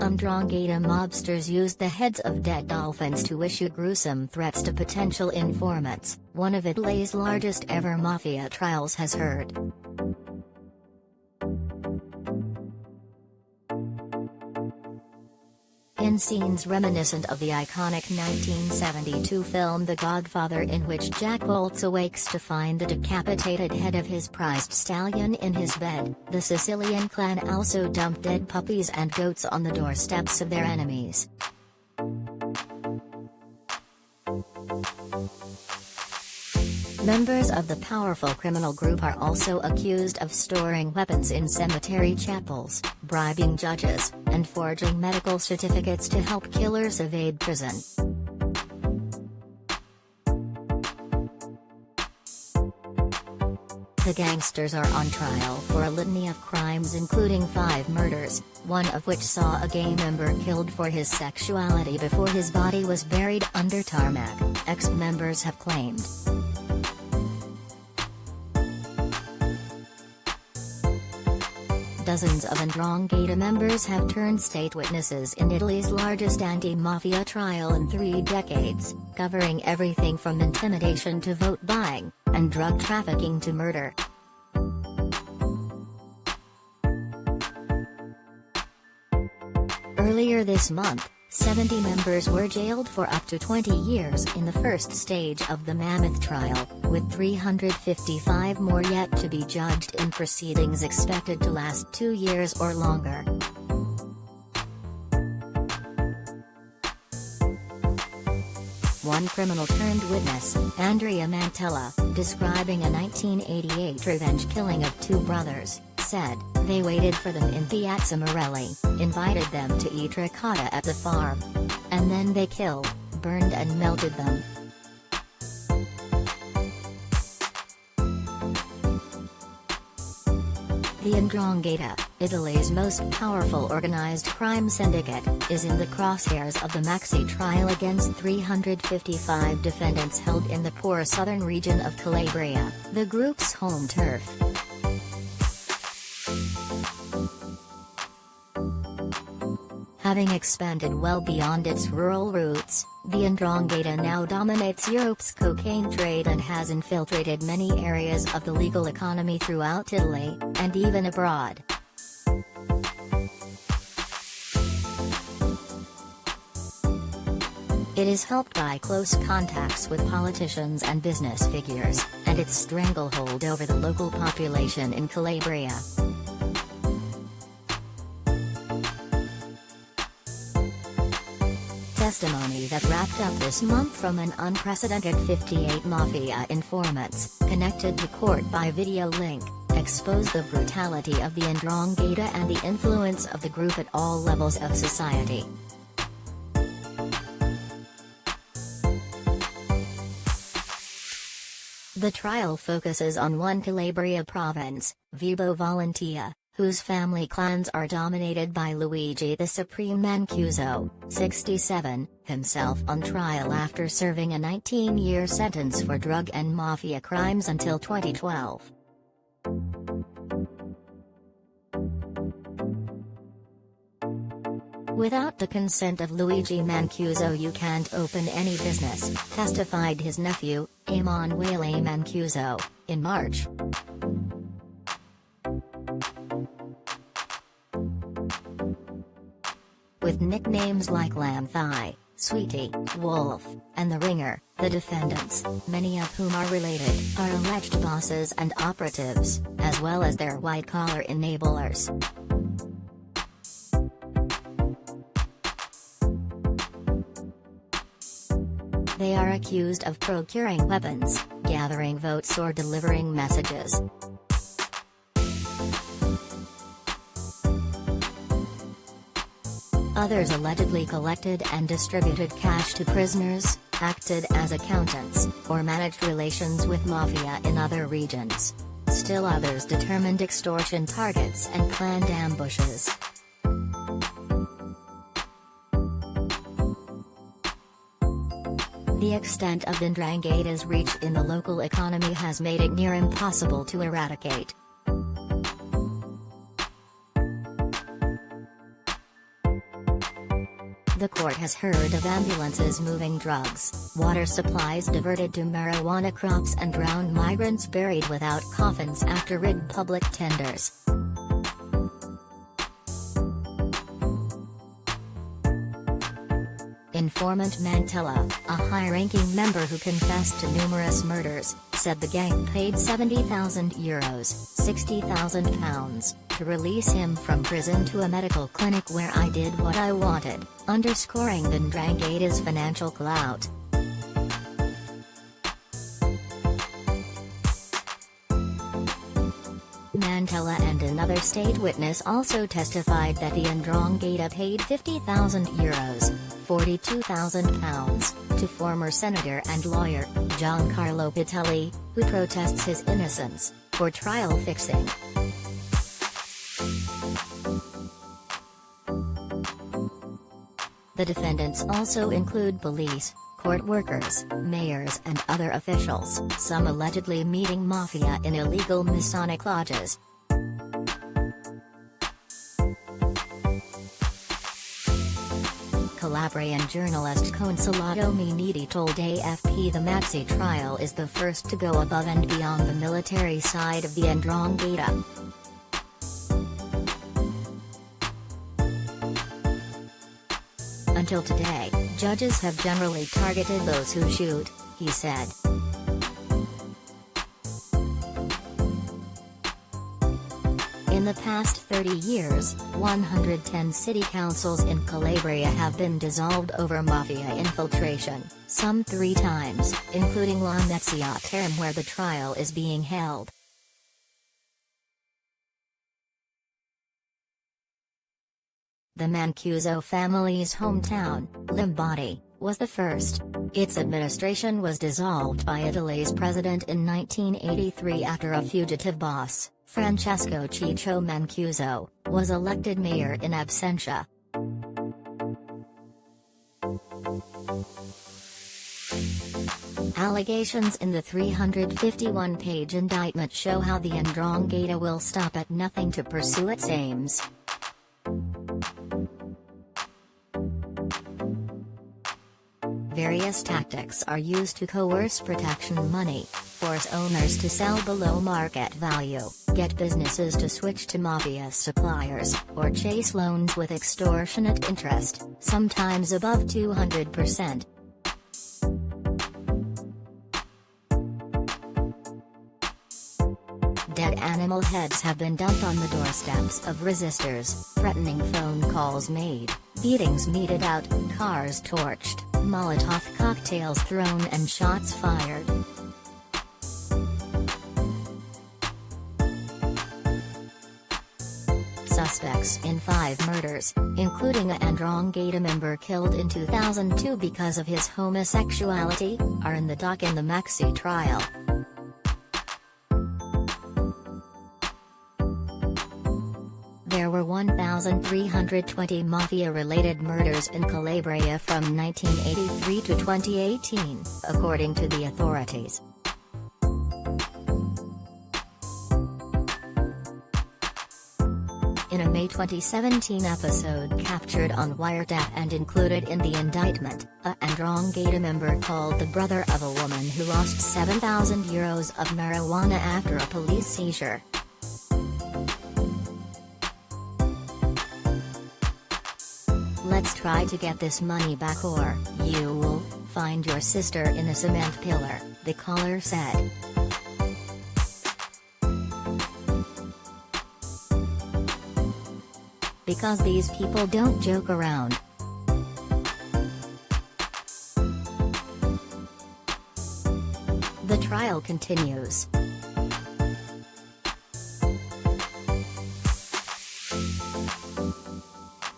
Ndrangheta mobsters used the heads of dead dolphins to issue gruesome threats to potential informants. One of Italy's largest ever mafia trials has heard. In scenes reminiscent of the iconic 1972 film The Godfather, in which Jack Woltz awakes to find the decapitated head of his prized stallion in his bed, the Sicilian clan also dumped dead puppies and goats on the doorsteps of their enemies. Members of the powerful criminal group are also accused of storing weapons in cemetery chapels, bribing judges, and forging medical certificates to help killers evade prison. The gangsters are on trial for a litany of crimes, including 5 murders, one of which saw a gang member killed for his sexuality before his body was buried under tarmac, ex-members have claimed. Dozens of Ndrangheta members have turned state witnesses in Italy's largest anti-mafia trial in 3 decades, covering everything from intimidation to vote buying, and drug trafficking to murder. Earlier this month, 70 members were jailed for up to 20 years in the first stage of the Mammoth trial, with 355 more yet to be judged in proceedings expected to last 2 years or longer. One criminal-turned-witness, Andrea Mantella, describing a 1988 revenge killing of 2 brothers, said, "They waited for them in Piazza Morelli, invited them to eat ricotta at the farm. And then they killed, burned and melted them." The Ndrangheta, Italy's most powerful organized crime syndicate, is in the crosshairs of the Maxi trial against 355 defendants held in the poor southern region of Calabria, the group's home turf. Having expanded well beyond its rural roots, the Ndrangheta now dominates Europe's cocaine trade and has infiltrated many areas of the legal economy throughout Italy, and even abroad. It is helped by close contacts with politicians and business figures, and its stranglehold over the local population in Calabria. Testimony that wrapped up this month from an unprecedented 58 mafia informants, connected to court by video link, exposed the brutality of the Ndrangheta and the influence of the group at all levels of society. The trial focuses on one Calabria province, Vibo Valentia, whose family clans are dominated by Luigi the Supreme Mancuso, 67, himself on trial after serving a 19-year sentence for drug and mafia crimes until 2012. "Without the consent of Luigi Mancuso you can't open any business," testified his nephew, Emanuele Mancuso, in March. With nicknames like Lamb Thigh, Sweetie, Wolf, and The Ringer, the defendants, many of whom are related, are alleged bosses and operatives, as well as their white-collar enablers. They are accused of procuring weapons, gathering votes or delivering messages. Others allegedly collected and distributed cash to prisoners, acted as accountants, or managed relations with mafia in other regions. Still others determined extortion targets and planned ambushes. The extent of Ndrangheta's reach in the local economy has made it near impossible to eradicate. The court has heard of ambulances moving drugs, water supplies diverted to marijuana crops, and drowned migrants buried without coffins after rigged public tenders. Informant Mantilla, a high-ranking member who confessed to numerous murders, said the gang paid €70,000 £60,000 to release him from prison to a medical clinic where I did what I wanted, underscoring the Ndrangheta's financial clout. Mantilla and another state witness also testified that the Ndrangheta paid €50,000 £42,000 to former senator and lawyer, Giancarlo Pitelli, who protests his innocence, for trial fixing. The defendants also include police, court workers, mayors and other officials, some allegedly meeting mafia in illegal Masonic lodges. Calabrian journalist Consolado Minetti told AFP the Maxi trial is the first to go above and beyond the military side of the Ndrangheta. Until today, judges have generally targeted those who shoot, he said. In the past 30 years, 110 city councils in Calabria have been dissolved over mafia infiltration, some 3 times, including Lamezia Terme where the trial is being held. The Mancuso family's hometown, Lombardy, was the first. Its administration was dissolved by Italy's president in 1983 after a fugitive boss, Francesco Ciccio Mancuso, was elected mayor in absentia. Allegations in the 351-page indictment show how the Ndrangheta will stop at nothing to pursue its aims. Various tactics are used to coerce protection money, force owners to sell below market value, get businesses to switch to mafia suppliers, or chase loans with extortionate interest, sometimes above 200%. Dead animal heads have been dumped on the doorsteps of resistors, threatening phone calls made, beatings meted out, cars torched, Molotov cocktails thrown and shots fired. Suspects in 5 murders, including a Ndrangheta member killed in 2002 because of his homosexuality, are in the dock in the Maxi trial. There were 1,320 mafia-related murders in Calabria from 1983 to 2018, according to the authorities. In a May 2017 episode captured on wiretap and included in the indictment, a Ndrangheta member called the brother of a woman who lost €7,000 of marijuana after a police seizure. "Let's try to get this money back or you'll find your sister in a cement pillar," the caller said. Because these people don't joke around. The trial continues.